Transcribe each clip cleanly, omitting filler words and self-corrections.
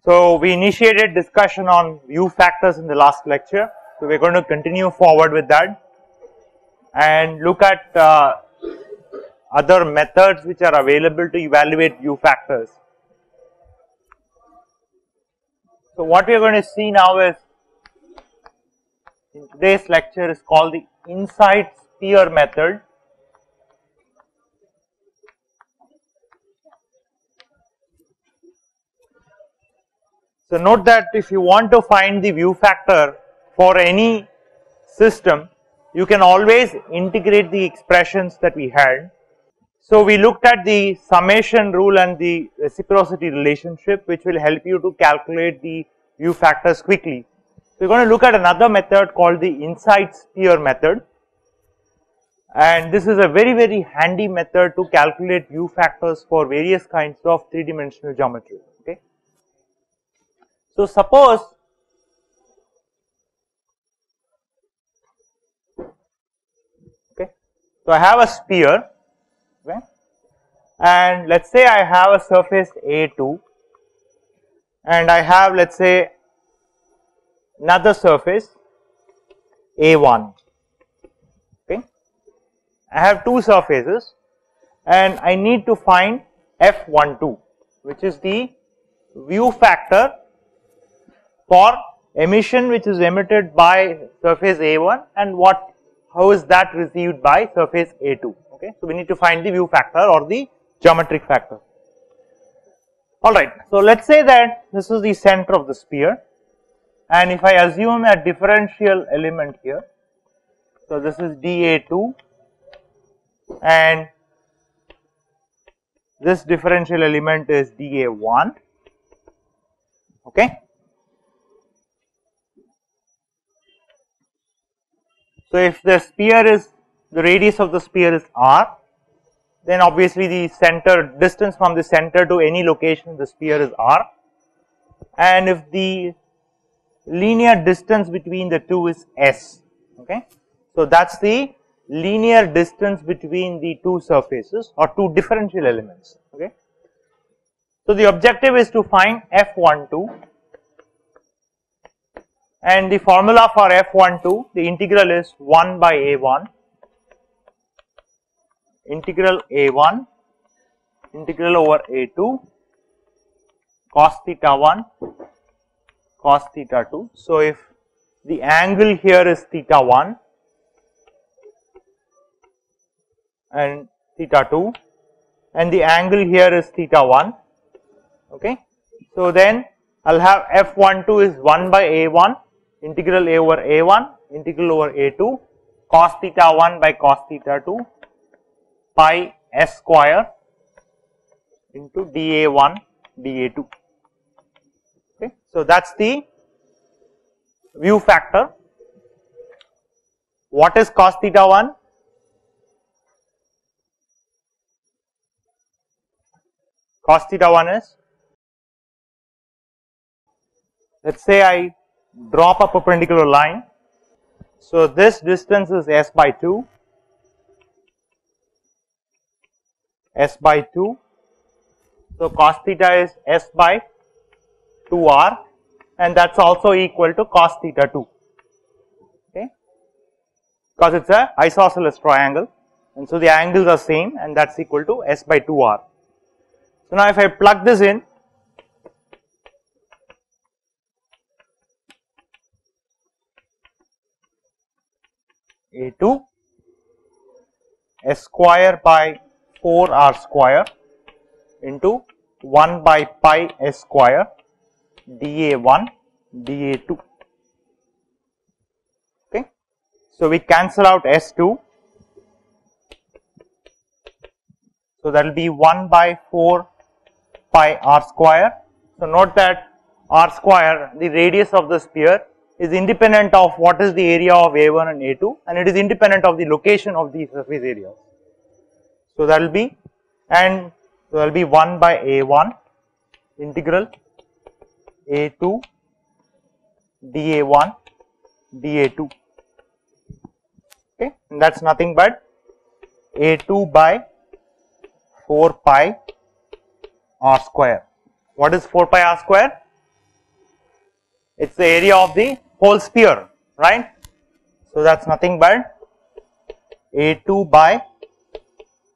So we initiated discussion on view factors in the last lecture. So we are going to continue forward with that and look at other methods which are available to evaluate view factors. So what we are going to see now is, in today's lecture, is called the inside sphere method. So note that if you want to find the view factor for any system, you can always integrate the expressions that we had. So we looked at the summation rule and the reciprocity relationship, which will help you to calculate the view factors quickly. We are going to look at another method called the inside sphere method, and this is a very handy method to calculate view factors for various kinds of three-dimensional geometry. Okay. So suppose so I have a sphere, okay, and let's say I have a surface A2 and I have, let's say, another surface A1. Okay, I have two surfaces and I need to find F12, which is the view factor for emission which is emitted by surface A1 and how is that received by surface A2. Okay, so we need to find the view factor or the geometric factor. Alright, so let's say that this is the center of the sphere, and if I assume a differential element here, so this is dA2 and this differential element is dA1. Okay. So if the sphere is, the radius of the sphere is r, then obviously the center distance from the center to any location in the sphere is r, and if the linear distance between the two is s. Okay, so that's the linear distance between the two surfaces or two differential elements. Okay, so the objective is to find F12, and the formula for F12, the integral is 1 by A1 integral A1 integral over A2 cos theta 1 cos theta 2. So if the angle here is theta 1 and theta 2 and the angle here is theta 1, okay, so then I'll have F12 is 1 by A1 integral A over A1 integral over A2 cos theta 1 by cos theta 2 pi s square into dA1 dA2. Okay, so that's the view factor. What is cos theta 1? Cos theta 1 is, let's say I drop a perpendicular line, so this distance is s by 2, so cos theta is s by 2r, and that's also equal to cos theta 2, okay, because it's a isosceles triangle, and so the angles are same, and that's equal to s by 2r. So now if I plug this in, A2 s square by 4r square into 1 by pi s square dA1 dA2. Okay, so we cancel out s2, so that will be 1 by 4 pi r square. So note that r square, the radius of the sphere, is independent of what is the area of A1 and A2, and it is independent of the location of the surface areas. So that will be, and so that will be 1 by A1 integral A2 dA1 dA2. Okay, and that's nothing but A2 by 4 pi r square. What is 4 pi r square? It's the area of the whole sphere, right? So that's nothing but A2 by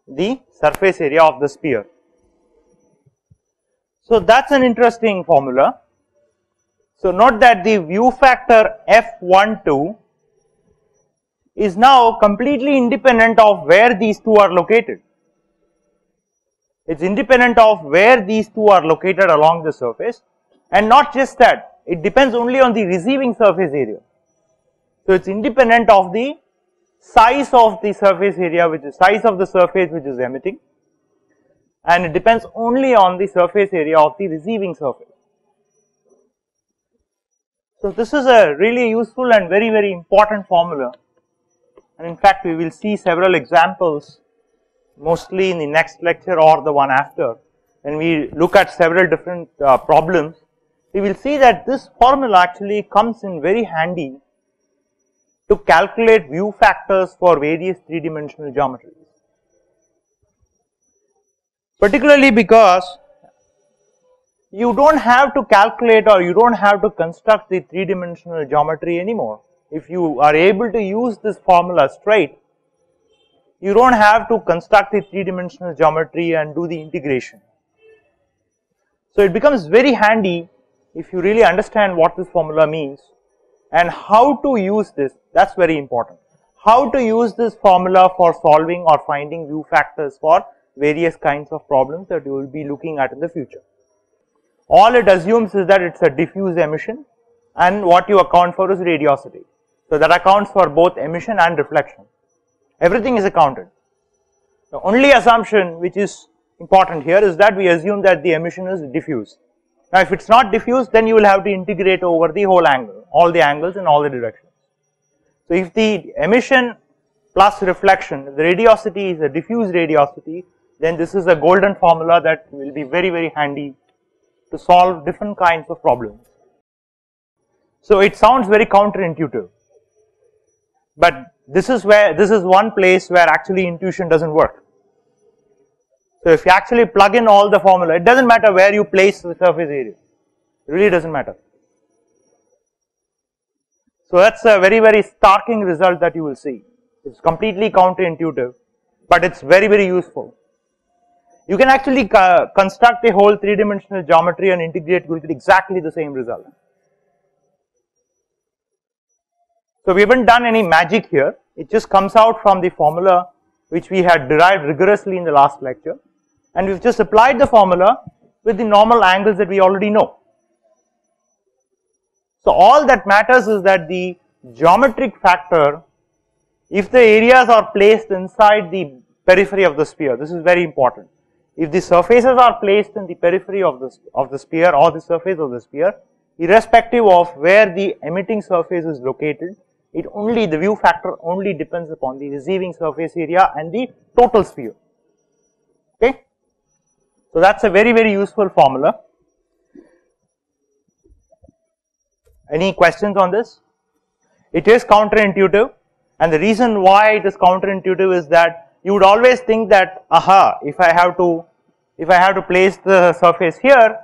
the surface area of the sphere. So that's an interesting formula. So note that the view factor F12 is now completely independent of where these two are located. It's independent of where these two are located along the surface, and not just that, it depends only on the receiving surface area. So it's independent of the size of the surface area, which is size of the surface which is emitting, and it depends only on the surface area of the receiving surface. So this is a really useful and very, very important formula, and in fact we will see several examples mostly in the next lecture or the one after. When we look at several different problems, we will see that this formula actually comes in very handy to calculate view factors for various three-dimensional geometries. Particularly because you don't have to calculate or you don't have to construct the three-dimensional geometry anymore. If you are able to use this formula straight, you don't have to construct the three-dimensional geometry and do the integration. So it becomes very handy if you really understand what this formula means and how to use this. That's very important. How to use this formula for solving or finding view factors for various kinds of problems that you will be looking at in the future. All it assumes is that it's a diffuse emission, and what you account for is radiosity. So that accounts for both emission and reflection. Everything is accounted. The only assumption which is important here is that we assume that the emission is diffuse. Now if it's not diffuse, then you will have to integrate over the whole angle, all the angles in all the directions. So if the emission plus reflection, the radiosity is a diffuse radiosity, then this is a golden formula that will be very, very handy to solve different kinds of problems. So it sounds very counterintuitive, but this is one place where actually intuition doesn't work. So if you actually plug in all the formula, it doesn't matter where you place the surface area, it really doesn't matter. So that's a very, very startling result that you will see. It's completely counterintuitive, but it's very, very useful. You can actually construct a whole three-dimensional geometry and integrate, you will get exactly the same result. So we haven't done any magic here, it just comes out from the formula which we had derived rigorously in the last lecture, and we've just applied the formula with the normal angles that we already know. So all that matters is that the geometric factor, if the areas are placed inside the periphery of the sphere, this is very important. If the surfaces are placed in the periphery of the sphere or the surface of the sphere, irrespective of where the emitting surface is located, the view factor only depends upon the receiving surface area and the total sphere. Okay? So that's a very, very useful formula. Any questions on this? It is counterintuitive, and the reason why it is counterintuitive is that you would always think that, if I have to place the surface here,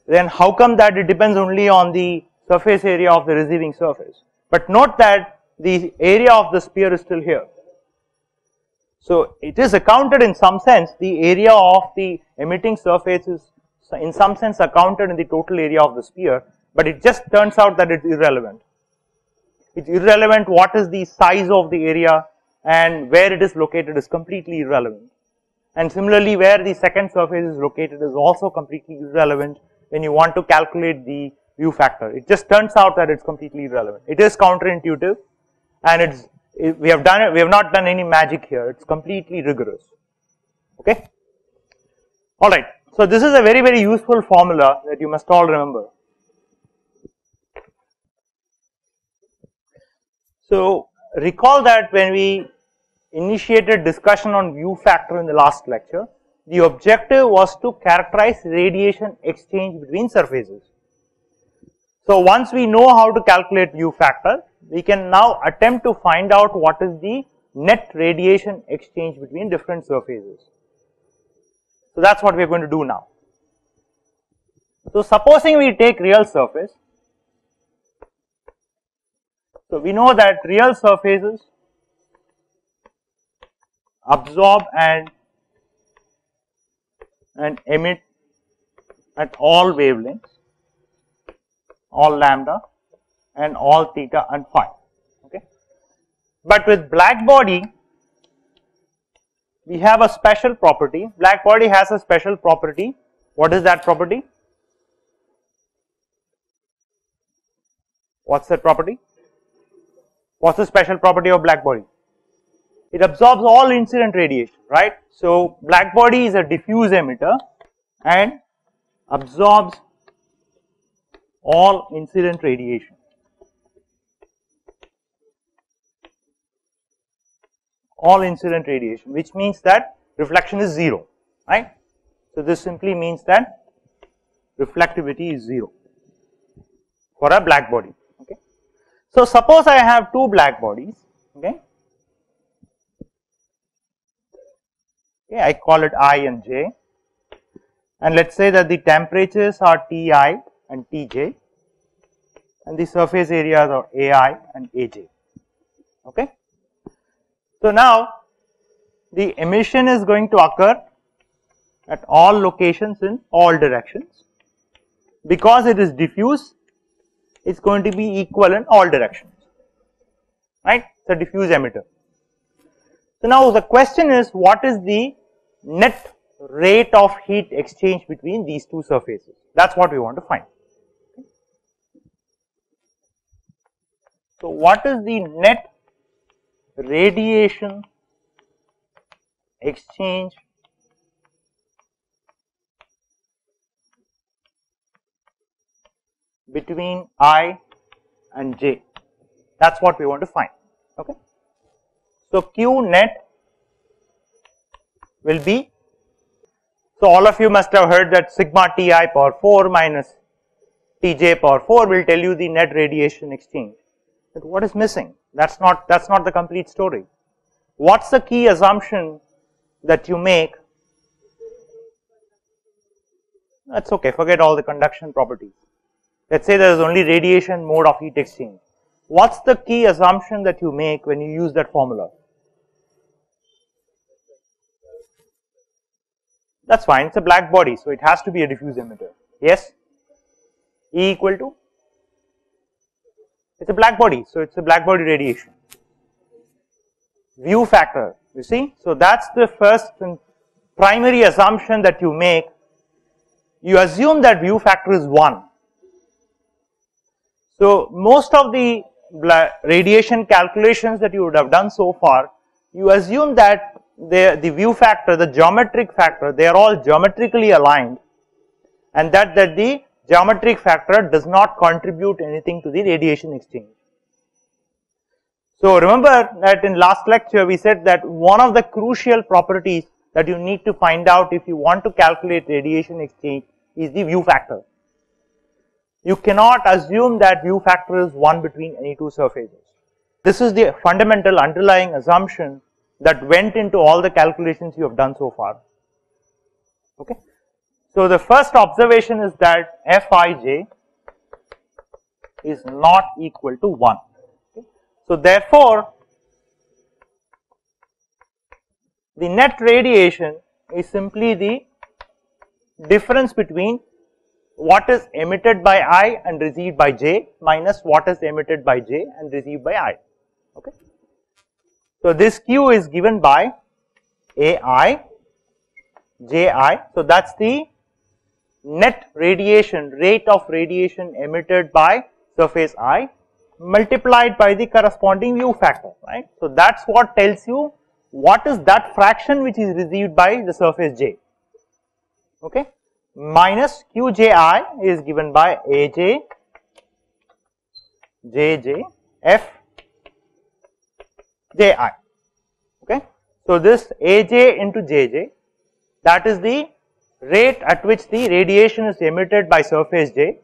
then how come that it depends only on the surface area of the receiving surface? But note that the area of the sphere is still here. So it is accounted in some sense, the area of the emitting surface is in some sense accounted in the total area of the sphere, but it just turns out that it's irrelevant. It's irrelevant what is the size of the area, and where it is located is completely irrelevant. And similarly, where the second surface is located is also completely irrelevant when you want to calculate the view factor. It just turns out that it's completely irrelevant. It is counterintuitive, and we have not done any magic here. It's completely rigorous. Okay? Alright. So this is a very, very useful formula that you must all remember. So recall that when we initiated discussion on view factor in the last lecture, the objective was to characterize radiation exchange between surfaces. So once we know how to calculate view factor, we can now attempt to find out what is the net radiation exchange between different surfaces. So that's what we are going to do now. So supposing we take real surface, So we know that real surfaces absorb and emit at all wavelengths, all lambda and all theta and phi. Okay. But with black body, we have a special property. Black body has a special property. What is that property? What's that property? What's the special property of black body? It absorbs all incident radiation, right? So black body is a diffuse emitter and absorbs all incident radiation. All incident radiation, which means that reflection is 0, right? So this simply means that reflectivity is 0 for a black body. Okay. So suppose I have two black bodies. Okay. Okay, I call it I and J, and let's say that the temperatures are Ti and Tj, and the surface areas are Ai and Aj. Okay. So now the emission is going to occur at all locations in all directions. Because it is diffuse, it's going to be equal in all directions, right? It's a diffuse emitter. So now the question is, what is the net rate of heat exchange between these two surfaces? That's what we want to find. So what is the net radiation exchange between I and J? That's what we want to find. Okay. So Q net will be, so all of you must have heard that sigma Ti power 4 minus Tj power 4 will tell you the net radiation exchange. But what is missing? That's not the complete story. What's the key assumption that you make? That's okay, forget all the conduction properties. Let's say there is only radiation mode of heat exchange. What's the key assumption that you make when you use that formula? That's fine, it's a black body, so it has to be a diffuse emitter. Yes? E equal to? It's a black body, so it's a black body radiation. View factor, you see? So that's the first and primary assumption that you make. You assume that view factor is 1. So most of the radiation calculations that you would have done so far, you assume that the view factor, the geometric factor, they are all geometrically aligned, and that the geometric factor does not contribute anything to the radiation exchange. So remember that in last lecture we said that one of the crucial properties that you need to find out if you want to calculate radiation exchange is the view factor. You cannot assume that view factor is 1 between any two surfaces. This is the fundamental underlying assumption that went into all the calculations you have done so far. Okay. So the first observation is that Fij is not equal to 1. Okay. So therefore, the net radiation is simply the difference between what is emitted by I and received by J minus what is emitted by J and received by I. Okay. So this Q is given by Ai, Ji. So that's the net radiation, rate of radiation emitted by surface I multiplied by the corresponding view factor, right. So that's what tells you what is that fraction which is received by the surface J. Okay. Minus Qji is given by Aj, Jj, F, Ji. Okay. So this Aj into Jj, that is the rate at which the radiation is emitted by surface J,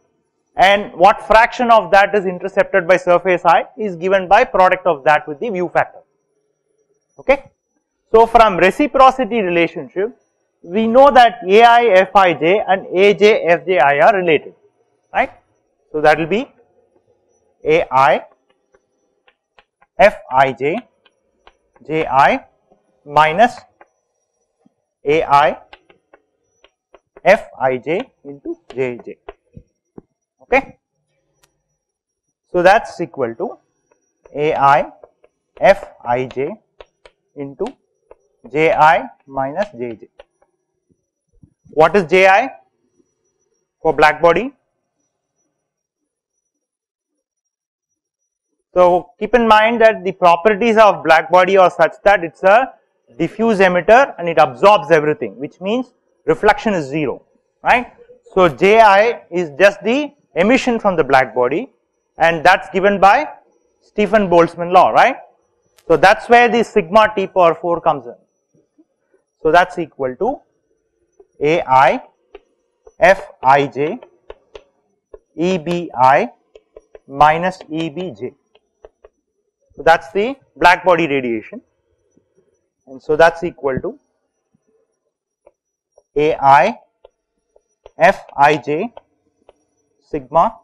and what fraction of that is intercepted by surface I is given by product of that with the view factor. Okay. So from reciprocity relationship, we know that Ai Fij and Aj Fji are related, right. So that will be Ai Fij Ji minus Ai Fij into Jj. Okay. So that's equal to Ai Fij into Ji minus Jj. What is Ji for black body? So keep in mind that the properties of black body are such that it's a diffuse emitter and it absorbs everything, which means reflection is 0, right? So Ji is just the emission from the black body, and that's given by Stephen-Boltzmann law, right? So that's where the sigma T power 4 comes in. So that's equal to Ai Fij Ebi minus Ebj. So that's the black body radiation, and so that's equal to Ai Fij sigma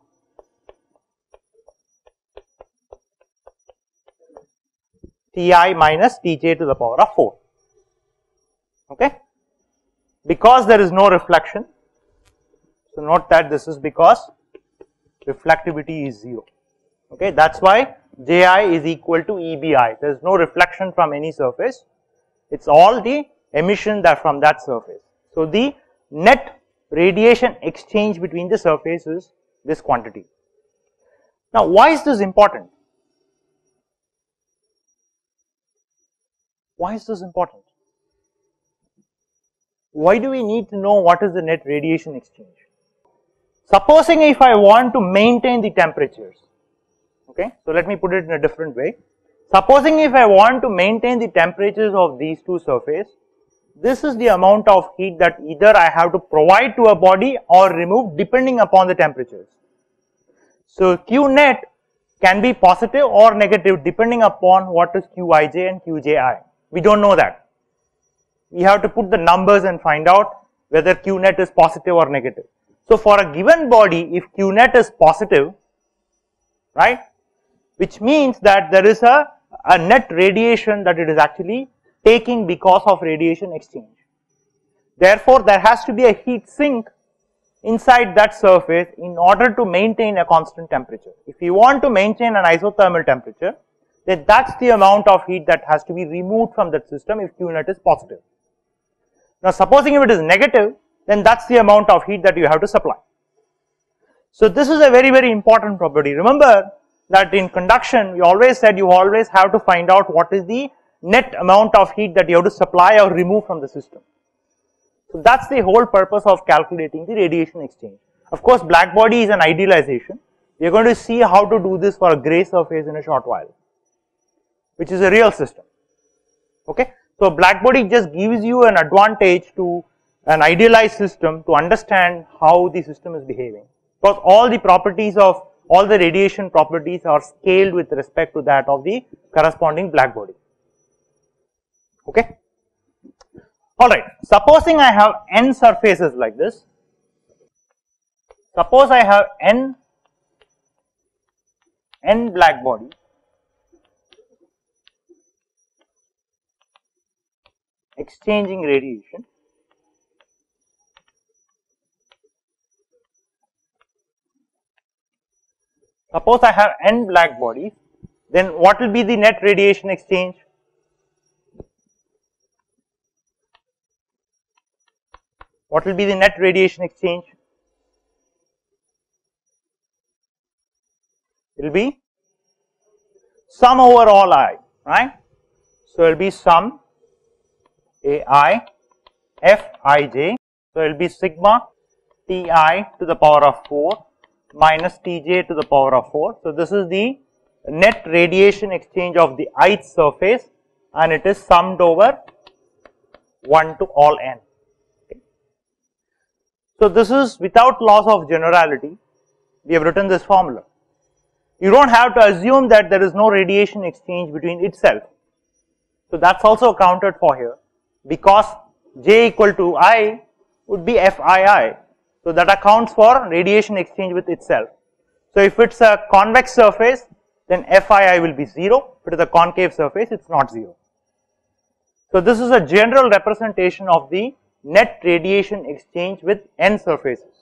Ti minus Tj to the power of 4. Okay, because there is no reflection, so note that this is because reflectivity is 0. Okay, that's why Ji is equal to Ebi. There is no reflection from any surface, it's all the emission that from that surface. So the net radiation exchange between the surface is this quantity. Now why is this important? Why is this important? Why do we need to know what is the net radiation exchange? Supposing if I want to maintain the temperatures, okay, so let me put it in a different way. Supposing if I want to maintain the temperatures of these two surfaces, this is the amount of heat that either I have to provide to a body or remove depending upon the temperatures. So Q net can be positive or negative depending upon what is Qij and Qji. We don't know that. We have to put the numbers and find out whether Q net is positive or negative. So for a given body, if Q net is positive, right, which means that there is a net radiation that it is actually taking because of radiation exchange. Therefore, there has to be a heat sink inside that surface in order to maintain a constant temperature. If you want to maintain an isothermal temperature, then that's the amount of heat that has to be removed from that system if Q net is positive. Now supposing if it is negative, then that's the amount of heat that you have to supply. So this is a very, very important property. Remember that in conduction, we always said you always have to find out what is the net amount of heat that you have to supply or remove from the system. So that's the whole purpose of calculating the radiation exchange. Of course, black body is an idealization. We are going to see how to do this for a gray surface in a short while, which is a real system. Okay. So black body just gives you an advantage to an idealized system to understand how the system is behaving, because all the properties of all the radiation properties are scaled with respect to that of the corresponding black body. Okay. Alright, supposing I have n surfaces like this, suppose I have n black body exchanging radiation. Suppose I have n black bodies, then what will be the net radiation exchange? What will be the net radiation exchange? It will be sum over all I, right? So it will be sum Ai Fij, so it will be sigma Ti to the power of 4 minus Tj to the power of 4. So this is the net radiation exchange of the ith surface, and it is summed over 1 to all n. Okay. So this is without loss of generality, we have written this formula. You don't have to assume that there is no radiation exchange between itself. So that's also accounted for here, because J equal to I would be Fii. So that accounts for radiation exchange with itself. So if it's a convex surface, then Fii will be 0. If it is a concave surface, it is not 0. So this is a general representation of the net radiation exchange with n surfaces.